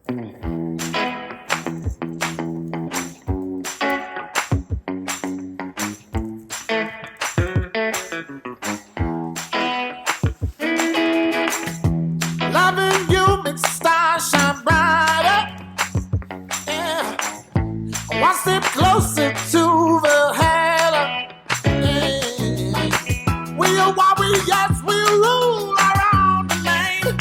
Loving you makes the stars shine brighter. Yeah. One step closer to the header. Yeah. We are what we yes, we rule around the lane.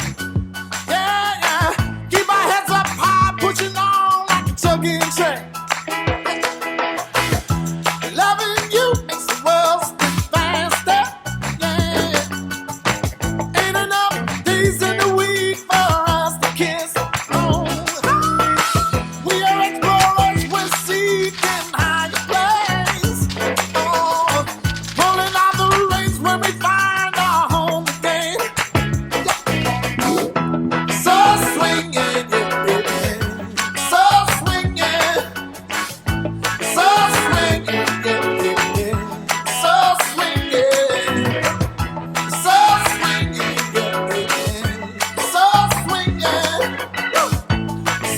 Yeah, yeah. Keep our heads up high, pushing on like a tugging train. Loving you makes the world spin faster. Yeah. Ain't enough days in the week for us to kiss. Oh, we are explorers, we're seeking higher places. Oh, pulling out the reins when we find our home again. So swinging, so swinging, so swinging, so swinging, so swinging,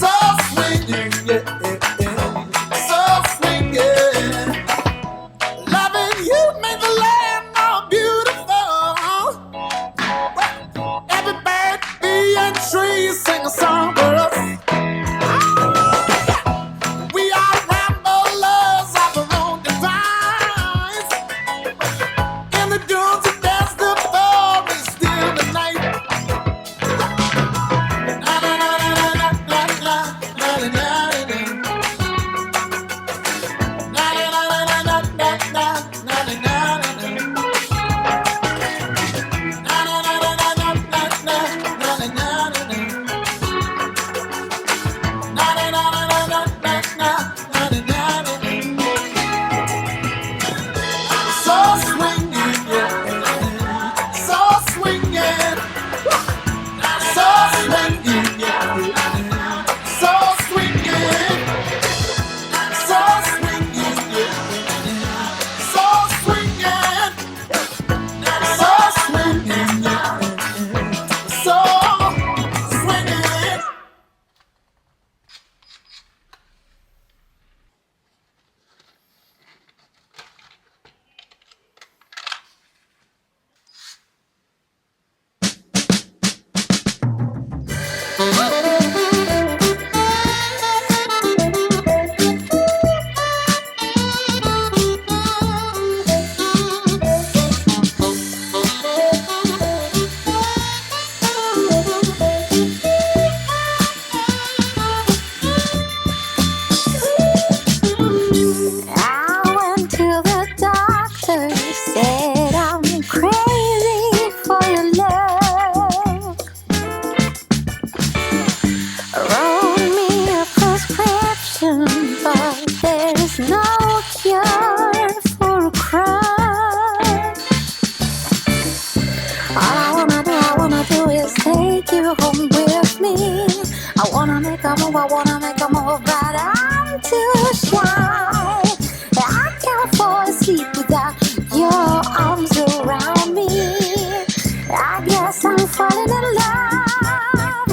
so swinging, so swinging. Loving you made the land more beautiful. Every bird, bee, and tree sing a song for us. We are ramblers of our own device. In the dunes and dance the forest still the night. Na na na na na na na na na na na. Na na na na na na na na na na na. Na na na na na na na na na na na. Na na na na na na na na na na. Na na na na na na na na na na na. So swinging, yeah. So swinging. So swinging, yeah. So swinging. So swinging, yeah. So swinging. So swinging, yeah. So swinging. I went to the doctor, he said I'm crazy for your love. Wrote me a prescription, but there's no cure for a crush. All I wanna do is take you home with me. I wanna make a move, but I'm too shy. I can't fall asleep without your arms around me. I guess I'm falling in love.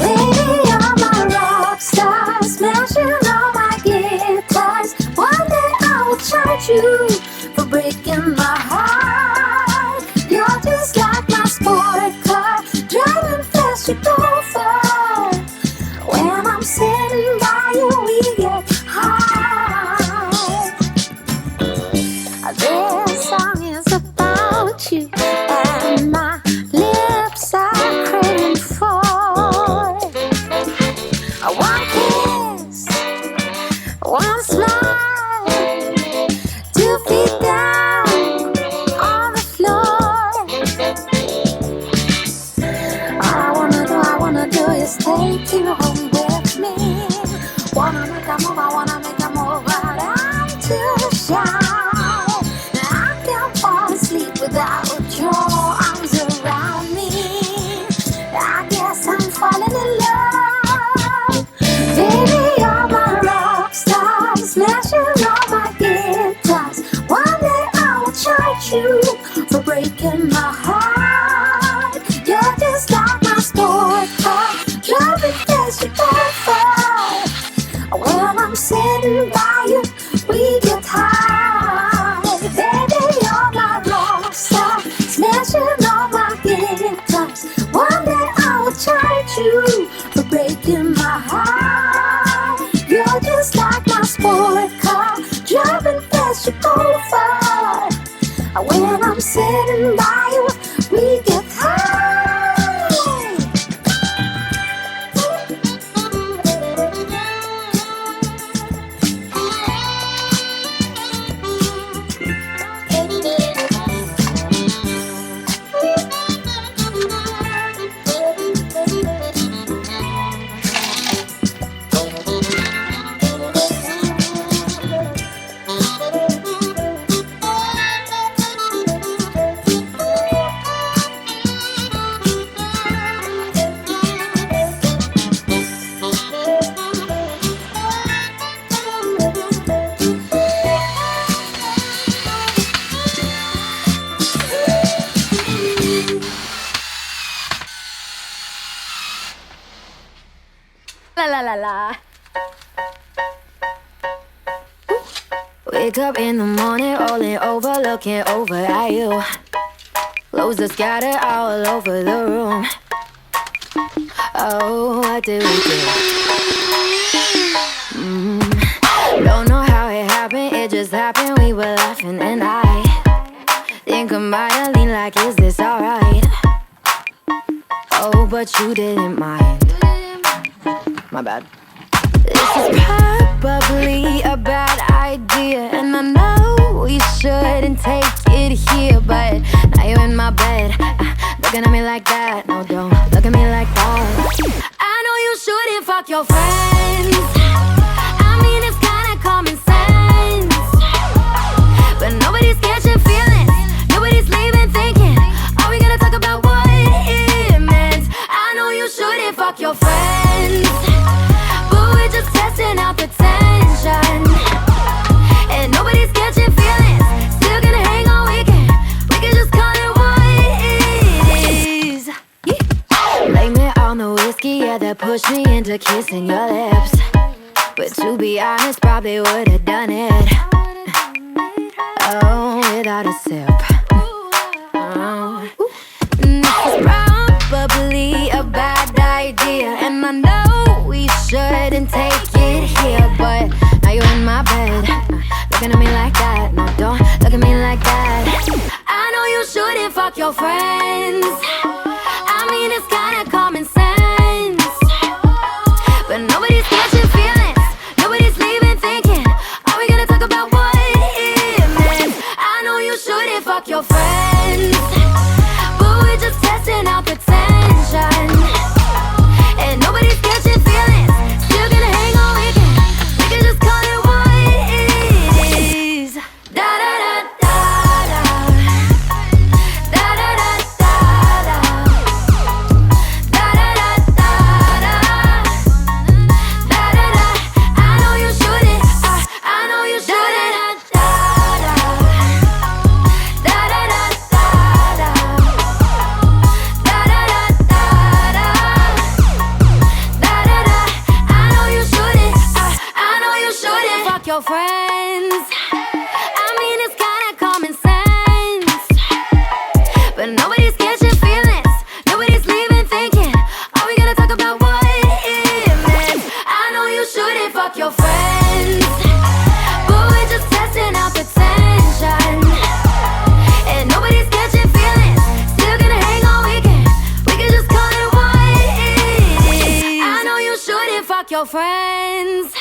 Baby, you're my rock star, smashing all my guitars. One day I will charge you for breaking my heart. You're just like my sport car, driving fast, you go far. When I'm sitting by you, we get high. This song is about you, and my lips are craving for one kiss, one smile, 2 feet down on the floor. All I wanna do is take you home with me. Wanna make a move, but I'm too shy. I can't fall asleep without your arms around me. I guess I'm falling in love. Baby, you're my rock star, smashing all my guitars. One day I will charge you for breaking my heart. You're just like my sport car, driving fast, you go sitting by you, we get high. Baby, you're my rock star, smashing all my guitars. One day I will charge you for breaking my heart. You're just like my sport car, driving fast, you go far. When I'm sitting by you, we get high. La la la. Wake up in the morning, rolling over, looking over at you. Clothes are scattered all over the room. Oh, what did we do? Don't know how it happened, it just happened. We were laughing and I think I might have leaned like, is this alright? Oh, but you didn't mind. My bad. This is probably a bad idea, and I know we shouldn't take it here, but now you're in my bed, looking at me like that. No, don't look at me like that. I know you shouldn't fuck your friends. I mean, it's kinda common sense, but nobody's catching feelings. Nobody's leaving thinking, are we gonna talk about what it meant? I know you shouldn't fuck your friends, just testing out the tension, and nobody's catching feelings. Still gonna hang on weekend. We can just call it what it is. Blame it on the whiskey, yeah, that pushed me into kissing your lips. But to be honest, probably would've done it, oh, without a sip. This is probably a bad idea, and I know we shouldn't take it here, but now you're in my bed, looking at me like that. No, don't look at me like that. I know you shouldn't fuck your friends. I mean, it's kinda common sense, but nobody's catching feelings. Nobody's leaving thinking, are we gonna talk about what it meant? I know you shouldn't fuck your friends, but we're just testing out the tension, and nobody's catching feelings. Still gonna hang on weekend. We can just call it what it is. Da da da da da. Da da da da da. Da da da da da. Da da da. I know you shouldn't. I know you shouldn't. Da da da. Da da da da da. Da da da da da. Da da da. I know you shouldn't. I know you shouldn't fuck your friends. I mean, it's kinda common sense, but nobody's catching feelings. Nobody's leaving thinking, are we gonna talk about what it meant? I know you shouldn't fuck your friends, but we're just testing out the tension, and nobody's catching feelings. Still gonna hang on weekend. We can just call it what it is. I know you shouldn't fuck your friends.